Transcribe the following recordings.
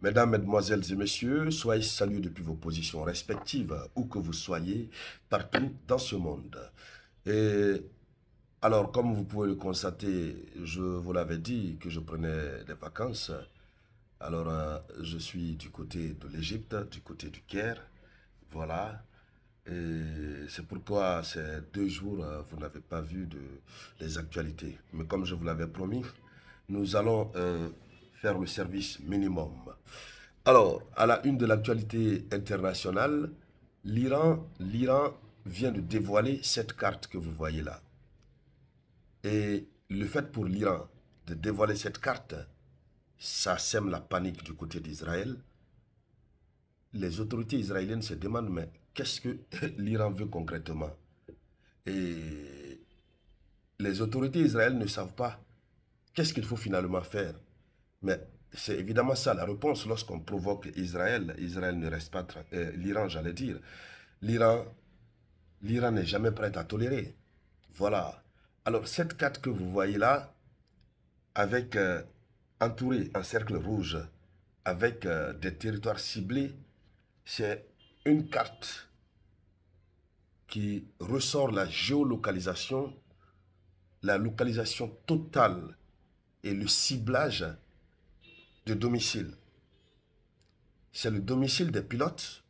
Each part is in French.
Mesdames, Mesdemoiselles et Messieurs, soyez salués depuis vos positions respectives, où que vous soyez, partout dans ce monde. Et alors, comme vous pouvez le constater, je vous l'avais dit que je prenais des vacances. Alors, je suis du côté de l'Égypte, du côté du Caire. Voilà. Et c'est pourquoi ces 2 jours, vous n'avez pas vu les actualités. Mais comme je vous l'avais promis, nous allons faire le service minimum. Alors, à la une de l'actualité internationale, l'Iran vient de dévoiler cette carte que vous voyez là. Et le fait pour l'Iran de dévoiler cette carte, ça sème la panique du côté d'Israël. Les autorités israéliennes se demandent, mais qu'est-ce que l'Iran veut concrètement? Et les autorités israéliennes ne savent pas qu'est-ce qu'il faut finalement faire. Mais c'est évidemment ça la réponse lorsqu'on provoque Israël. Israël ne reste pas, l'Iran j'allais dire. L'Iran n'est jamais prêt à tolérer. Voilà. Alors cette carte que vous voyez là, avec entouré un cercle rouge, avec des territoires ciblés, c'est une carte qui ressort la géolocalisation, la localisation totale et le ciblage de domicile. C'est le domicile des pilotes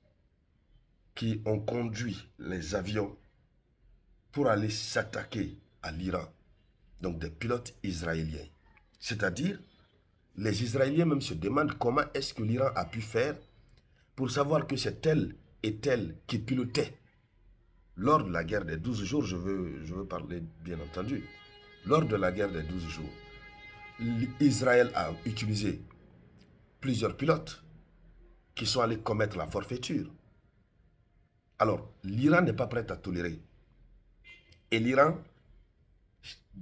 qui ont conduit les avions pour aller s'attaquer à l'Iran. Donc des pilotes israéliens. C'est-à-dire, les Israéliens même se demandent comment est-ce que l'Iran a pu faire pour savoir que c'est tel et tel qui pilotait. Lors de la guerre des 12 jours, je veux parler bien entendu, lors de la guerre des 12 jours, Israël a utilisé plusieurs pilotes qui sont allés commettre la forfaiture. Alors, l'Iran n'est pas prêt à tolérer. Et l'Iran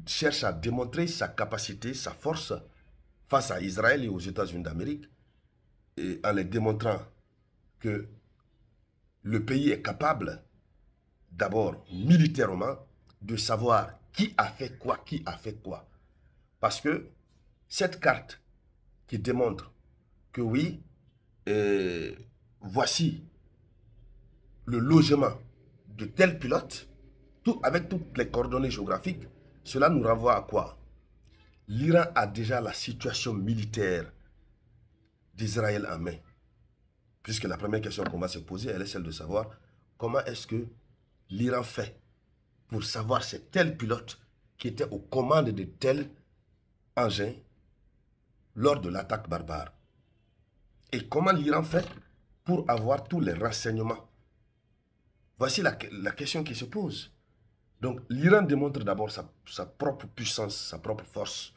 cherche à démontrer sa capacité, sa force face à Israël et aux États-Unis d'Amérique, et en les démontrant que le pays est capable, d'abord militairement, de savoir qui a fait quoi, qui a fait quoi. Parce que cette carte qui démontre que oui, voici le logement de tel pilote, avec toutes les coordonnées géographiques, cela nous renvoie à quoi? L'Iran a déjà la situation militaire d'Israël en main. Puisque la première question qu'on va se poser, elle est celle de savoir comment est-ce que l'Iran fait pour savoir c'est tel pilote qui était aux commandes de tel engin lors de l'attaque barbare. Et comment l'Iran fait pour avoir tous les renseignements. Voici la question qui se pose. Donc l'Iran démontre d'abord sa propre puissance, sa propre force.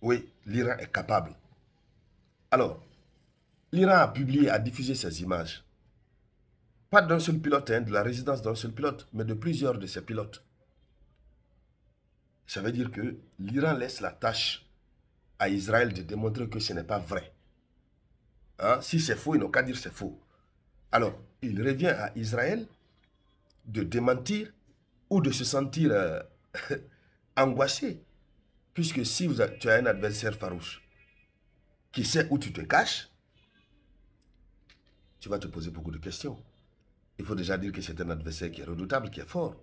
Oui, l'Iran est capable. Alors, l'Iran a publié, a diffusé ces images. Pas d'un seul pilote, hein, de la résidence d'un seul pilote, mais de plusieurs de ces pilotes. Ça veut dire que l'Iran laisse la tâche à Israël de démontrer que ce n'est pas vrai. Hein? Si c'est faux, ils n'ont qu'à dire c'est faux. Alors, il revient à Israël de démentir ou de se sentir angoissé. Puisque si tu as un adversaire farouche qui sait où tu te caches, tu vas te poser beaucoup de questions. Il faut déjà dire que c'est un adversaire qui est redoutable, qui est fort.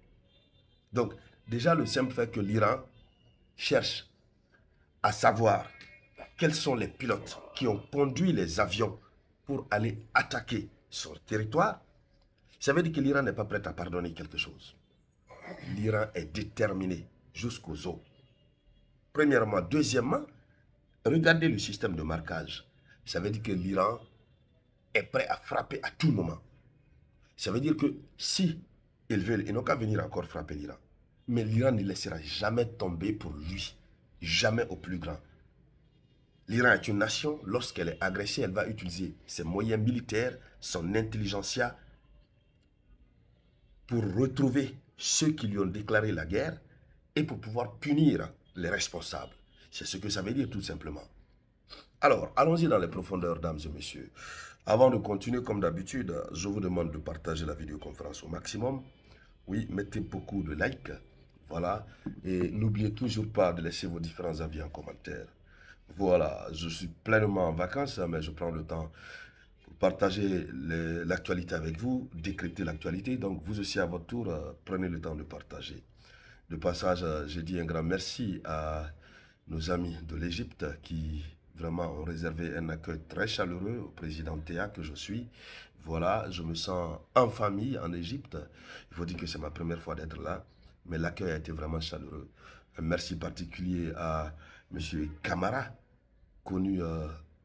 Donc, déjà le simple fait que l'Iran cherche à savoir quels sont les pilotes qui ont conduit les avions pour aller attaquer son territoire, ça veut dire que l'Iran n'est pas prêt à pardonner quelque chose. L'Iran est déterminé jusqu'aux os. Premièrement. Deuxièmement, regardez le système de marquage. Ça veut dire que l'Iran est prêt à frapper à tout moment. Ça veut dire que si ils veulent, ils n'ont qu'à venir encore frapper l'Iran. Mais l'Iran ne laissera jamais tomber pour lui. Jamais au plus grand. L'Iran est une nation, lorsqu'elle est agressée, elle va utiliser ses moyens militaires, son intelligentsia, pour retrouver ceux qui lui ont déclaré la guerre et pour pouvoir punir les responsables. C'est ce que ça veut dire tout simplement. Alors, allons-y dans les profondeurs, dames et messieurs. Avant de continuer, comme d'habitude, je vous demande de partager la vidéoconférence au maximum. Oui, mettez beaucoup de likes. Voilà. Et n'oubliez toujours pas de laisser vos différents avis en commentaire. Voilà, je suis pleinement en vacances, mais je prends le temps pour partager l'actualité avec vous, décrypter l'actualité. Donc, vous aussi, à votre tour, prenez le temps de partager. De passage, j'ai dit un grand merci à nos amis de l'Égypte qui vraiment ont réservé un accueil très chaleureux au président Théa que je suis. Voilà, je me sens en famille en Égypte. Il faut dire que c'est ma première fois d'être là, mais l'accueil a été vraiment chaleureux. Un merci particulier à M. Kamara, connu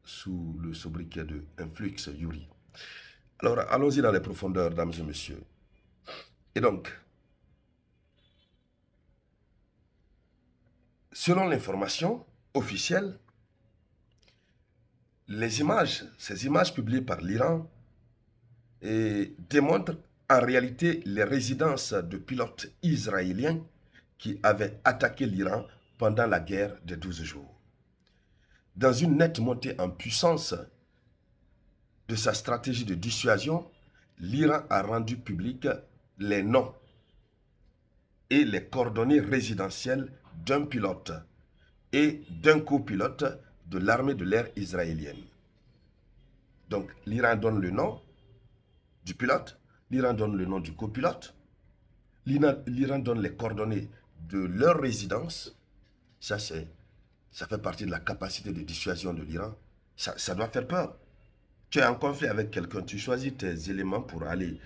sous le sobriquet de Influx Yuri. Alors, allons-y dans les profondeurs, dames et messieurs. Et donc, selon l'information officielle, ces images publiées par l'Iran démontrent en réalité les résidences de pilotes israéliens qui avaient attaqué l'Iran pendant la guerre des 12 jours. Dans une nette montée en puissance de sa stratégie de dissuasion, l'Iran a rendu public les noms et les coordonnées résidentielles d'un pilote et d'un copilote de l'armée de l'air israélienne. Donc l'Iran donne le nom du pilote, l'Iran donne le nom du copilote, l'Iran donne les coordonnées de leur résidence. Ça fait partie de la capacité de dissuasion de l'Iran. Ça doit faire peur. Tu es en conflit avec quelqu'un, tu choisis tes éléments pour aller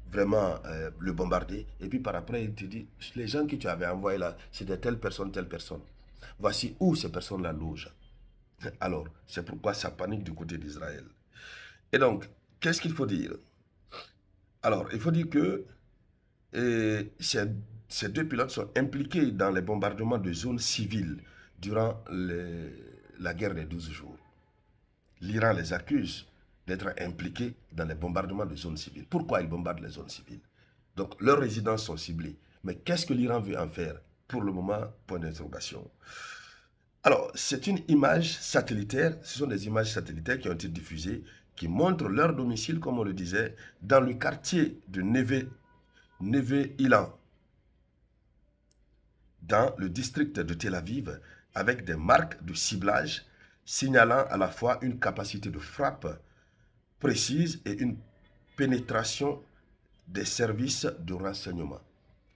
vraiment le bombarder. Et puis par après, il te dit, les gens que tu avais envoyés là, c'était telle personne, telle personne. Voici où ces personnes-là logent. Alors, c'est pourquoi ça panique du côté d'Israël. Et donc, qu'est-ce qu'il faut dire? Alors, il faut dire que ces deux pilotes sont impliqués dans les bombardements de zones civiles durant la guerre des 12 jours. L'Iran les accuse d'être impliqués dans les bombardements de zones civiles. Pourquoi ils bombardent les zones civiles? Donc, leurs résidences sont ciblées. Mais qu'est-ce que l'Iran veut en faire? Pour le moment, point d'interrogation. Alors, c'est une image satellitaire, ce sont des images satellitaires qui ont été diffusées, qui montrent leur domicile, comme on le disait, dans le quartier de Neve-Ilan, dans le district de Tel Aviv, avec des marques de ciblage signalant à la fois une capacité de frappe précise et une pénétration des services de renseignement.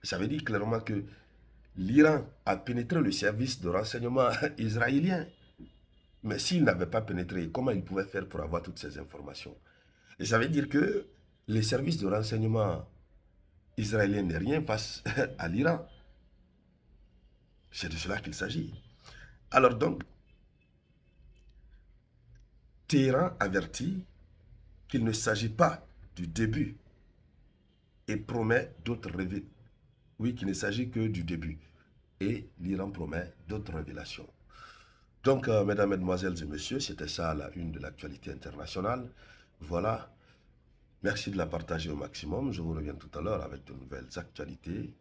Ça veut dire clairement que l'Iran a pénétré le service de renseignement israélien. Mais s'il n'avait pas pénétré, comment il pouvait faire pour avoir toutes ces informations? Et ça veut dire que les services de renseignement israéliens n'est rien face à l'Iran. C'est de cela qu'il s'agit. Alors donc, Téhéran avertit qu'il ne s'agit pas du début et promet d'autres révélations. Oui, qu'il ne s'agit que du début. Et l'Iran promet d'autres révélations. Donc, mesdames, mesdemoiselles et messieurs, c'était ça la une de l'actualité internationale. Voilà. Merci de la partager au maximum. Je vous reviens tout à l'heure avec de nouvelles actualités.